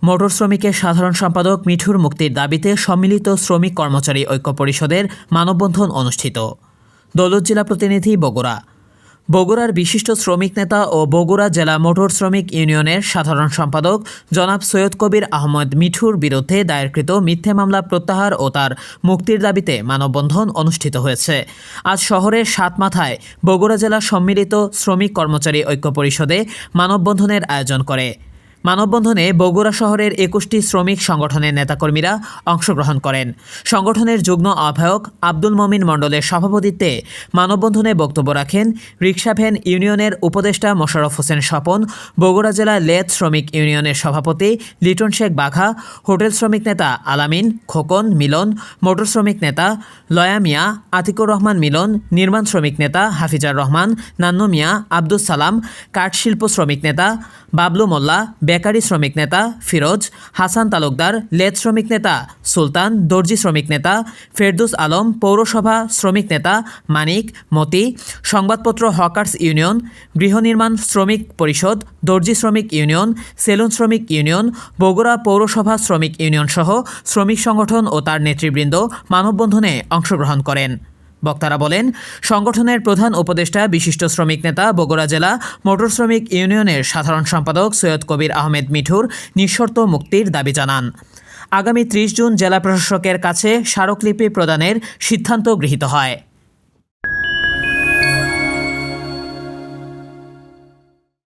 Motor শ্রমিকের সাধারণ সম্পাদক মিঠুর মুক্তির দাবিতে সম্মিলিত শ্রমিক কর্মচারী ঐক্য পরিষদের মানববন্ধন অনুষ্ঠিত। দৌলত জেলা প্রতিনিধি বগুড়া। বগুড়ার বিশিষ্ট শ্রমিক নেতা ও বগুড়া জেলা মোটর শ্রমিক ইউনিয়নের সাধারণ সম্পাদক জনাব সৈয়দ কবির আহমদ মিঠুর বিরুদ্ধে দায়েরকৃত মিথ্যে মামলা প্রত্যাহার ও তার মুক্তির দাবিতে মানববন্ধন অনুষ্ঠিত হয়েছে। আজ শহরের সাতমাথায় বগুড়া জেলা সম্মিলিত শ্রমিক কর্মচারী ঐক্য পরিষদে মানববন্ধনের আয়োজন করে। মানববন্ধনে বগুড়া শহরের ২১টি শ্রমিক সংগঠনের নেতাকর্মীরা অংশগ্রহণ করেন। সংগঠনের যুগ্ম আহ্বায়ক আব্দুল মমিন মণ্ডলের সভাপতিত্বে মানববন্ধনে বক্তব্য রাখেন রিকশা ভ্যান ইউনিয়নের উপদেষ্টা মোশাররফ হোসেন স্বপন, বগুড়া জেলা লেথ শ্রমিক ইউনিয়নের সভাপতি লিটন শেখ বাঘা, হোটেল শ্রমিক নেতা আলামিন, খোকন, মিলন, মোটর শ্রমিক নেতা লয়া মিয়া, আতিকুর রহমান মিলন, নির্মাণ শ্রমিক নেতা হাফিজার রহমান, নান্নু মিয়া, আব্দুস সালাম, কাঠশিল্প শ্রমিক নেতা বাবলু মোল্লা, বেকারি শ্রমিক নেতা ফিরোজ, হাসান তালুকদার, লেথ শ্রমিক নেতা সুলতান, দর্জি শ্রমিক নেতা ফেরদুস আলম, পৌরসভা শ্রমিক নেতা মানিক, মতি, সংবাদপত্র হকার্স ইউনিয়ন, গৃহনির্মাণ শ্রমিক পরিষদ, দর্জি শ্রমিক ইউনিয়ন, সেলুন শ্রমিক ইউনিয়ন, বগুড়া পৌরসভা শ্রমিক ইউনিয়ন সহ শ্রমিক সংগঠন ও তার নেতৃবৃন্দ মানববন্ধনে অংশগ্রহণ করেন। বক্তারা বলেন, সংগঠনের প্রধান উপদেষ্টা বিশিষ্ট শ্রমিক নেতা বগুড়া জেলা মোটর শ্রমিক ইউনিয়নের সাধারণ সম্পাদক সৈয়দ কবির আহমেদ মিঠুর নিঃশর্ত মুক্তির দাবি জানান। আগামী ৩০ জুন জেলা প্রশাসকের কাছে স্মারকলিপি প্রদানের সিদ্ধান্ত গৃহীত হয়।